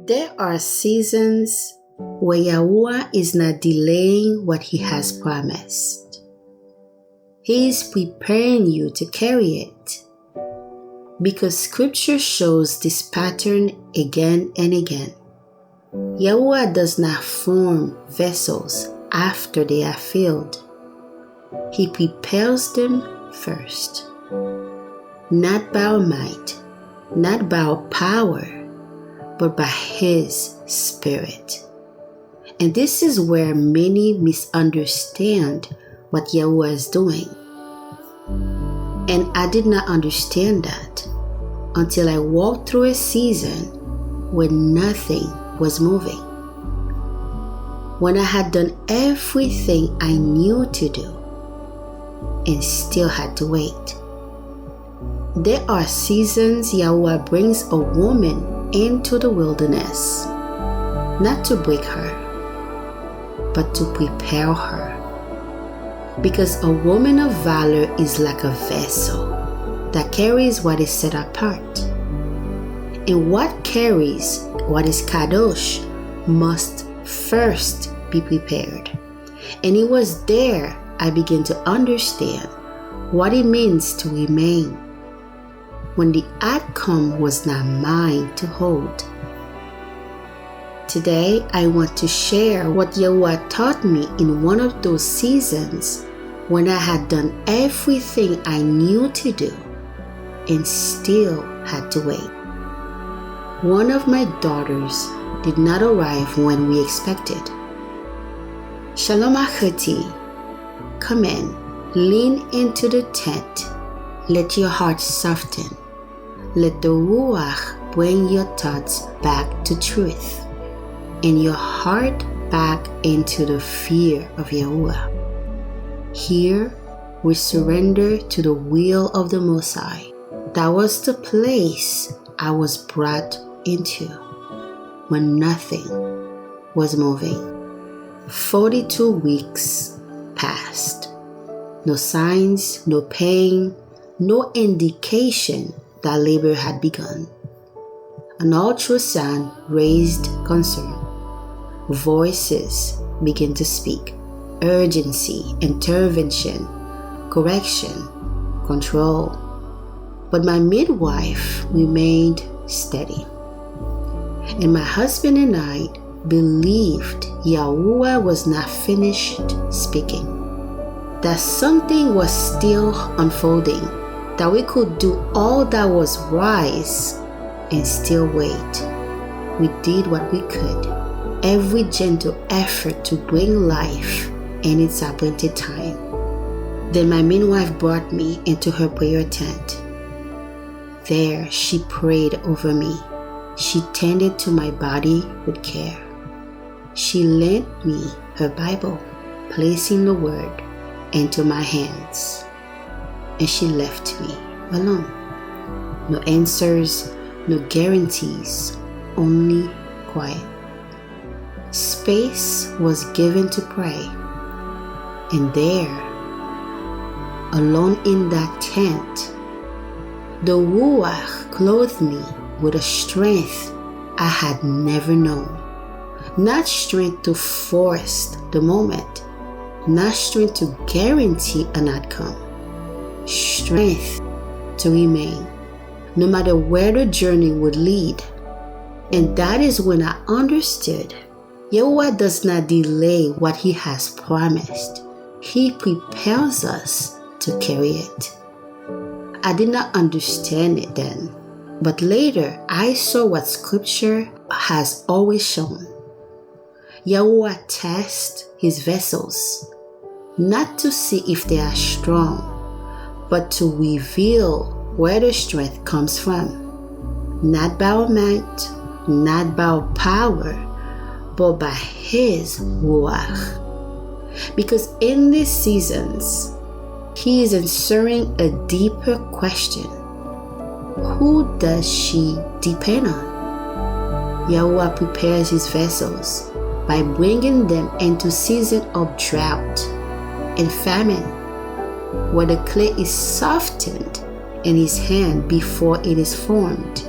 There are seasons where YaHUaH is not delaying what He has promised. He is preparing you to carry it. Because Scripture shows this pattern again and again. YaHUaH does not form vessels after they are filled. He prepares them first. Not by our might, not by our power, but by His Spirit. And this is where many misunderstand what YaHUaH is doing. And I did not understand that until I walked through a season where nothing was moving. When I had done everything I knew to do and still had to wait. There are seasons YaHUaH brings a woman into the wilderness, not to break her, but to prepare her. Because a woman of valor is like a vessel that carries what is set apart. And what carries what is kadosh must first be prepared. And it was there I began to understand what it means to remain when the outcome was not mine to hold. Today, I want to share what YaHUaH taught me in one of those seasons when I had done everything I knew to do and still had to wait. One of my daughters did not arrive when we expected. Shalom achoti, come in, lean into the tent, let your heart soften. Let the Ruach bring your thoughts back to truth and your heart back into the fear of YaHUaH. Here, we surrender to the will of the Most High. That was the place I was brought into when nothing was moving. 42 weeks passed. No signs, no pain, no indication that labor had begun. An ultrasound raised concern. Voices began to speak. Urgency, intervention, correction, control. But my midwife remained steady. And my husband and I believed YaHUaH was not finished speaking. That something was still unfolding. That we could do all that was wise and still wait. We did what we could, every gentle effort to bring life in its appointed time. Then my midwife brought me into her prayer tent. There she prayed over me. She tended to my body with care. She lent me her Bible, placing the word into my hands. And she left me alone. No answers, no guarantees, only quiet. Space was given to pray. And there, alone in that tent, the Ruach clothed me with a strength I had never known. Not strength to force the moment, not strength to guarantee an outcome. Strength to remain, no matter where the journey would lead. And that is when I understood YaHUaH does not delay what He has promised. He prepares us to carry it. I did not understand it then, but later I saw what Scripture has always shown. YaHUaH tests His vessels, not to see if they are strong, but to reveal where the strength comes from. Not by our might, not by our power, but by His Ruach. Because in these seasons, He is answering a deeper question. Who does she depend on? YaHUaH prepares His vessels by bringing them into season of drought and famine, where the clay is softened in His hand before it is formed.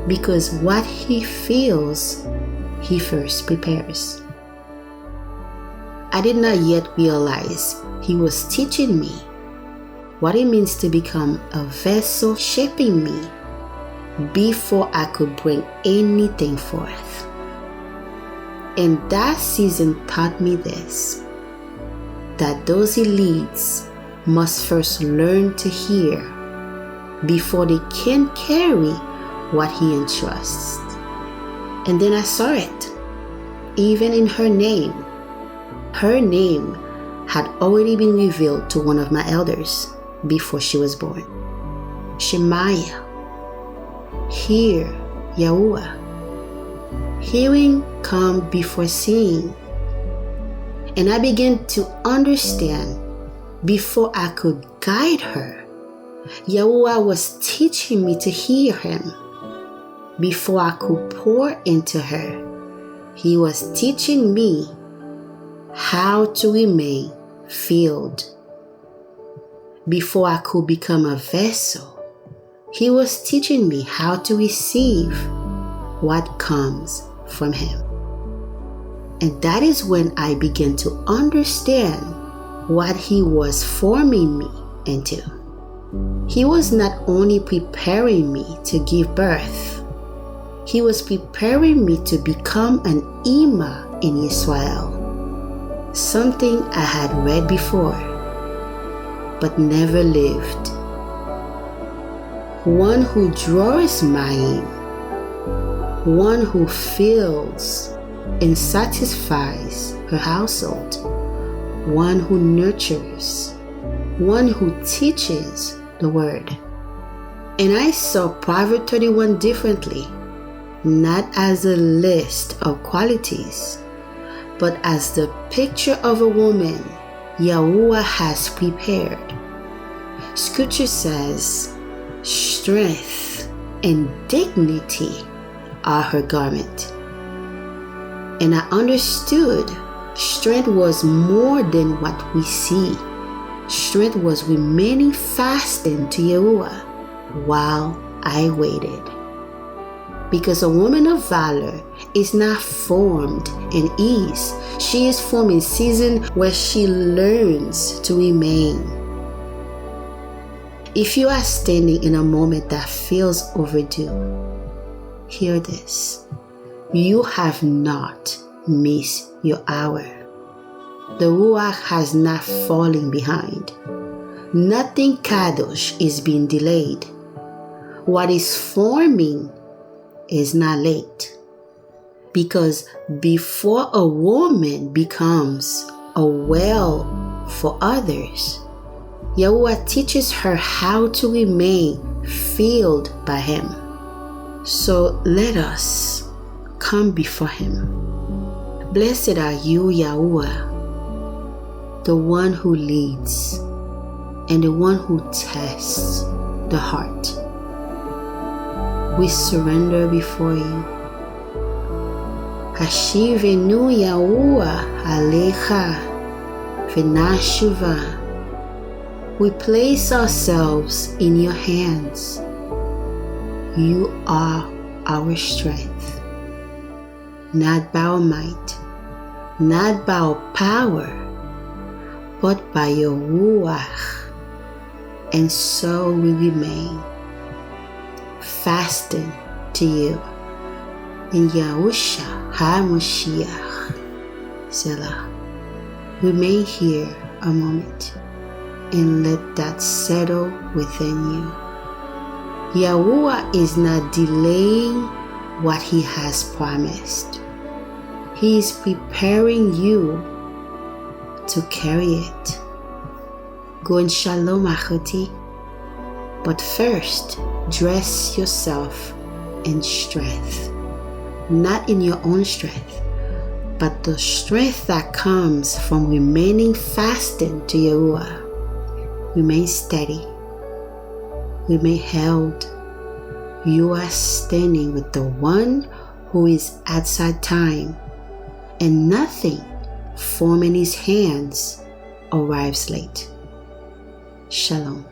because what he feels, he first prepares. I did not yet realize he was teaching me what it means to become a vessel shaping me before I could bring anything forth. And that season taught me this, that those he leads must first learn to hear before they can carry what he entrusts. And then I saw it, even in her name. Her name had already been revealed to one of my elders before she was born. Shemaiah. Hear, YaHUaH. Hearing come before seeing. And I began to understand before I could guide her. YaHUaH was teaching me to hear him. Before I could pour into her, he was teaching me how to remain filled. Before I could become a vessel, he was teaching me how to receive what comes from him. And that is when I began to understand what he was forming me into. He was not only preparing me to give birth, he was preparing me to become an Ima in Israel, something I had read before, but never lived. One who draws mine, one who fills and satisfies her household, one who nurtures, one who teaches the word. And I saw Proverbs 31 differently, not as a list of qualities, but as the picture of a woman YaHUaH has prepared. Scripture says, strength and dignity are her garment. And I understood strength was more than what we see. Strength was remaining fastened to YaHUaH while I waited. Because a woman of valor is not formed in ease. She is formed in season where she learns to remain. If you are standing in a moment that feels overdue, hear this. You have not missed your hour. The Ruach has not fallen behind. Nothing Kadosh is being delayed. What is forming is not late. Because before a woman becomes a well for others, YaHUaH teaches her how to remain filled by him. So let us come before him. Blessed are you, YaHUaH, the one who leads and the one who tests the heart. We surrender before you. Hashivenu YaHUaH alecha v'nashuva. We place ourselves in your hands. You are our strength, not by our might, not by our power, but by your Ruach. And so we remain fastened to you. In YaHuaH HaMashiach. Selah. Remain here a moment and let that settle within you. YaHUaH is not delaying what he has promised. He is preparing you to carry it. Go in shalom, achoti. But first, dress yourself in strength. Not in your own strength, but the strength that comes from remaining fastened to YaHUaH. Remain steady. Remain held. You are standing with the one who is outside time, and nothing formed in his hands arrives late. Shalom.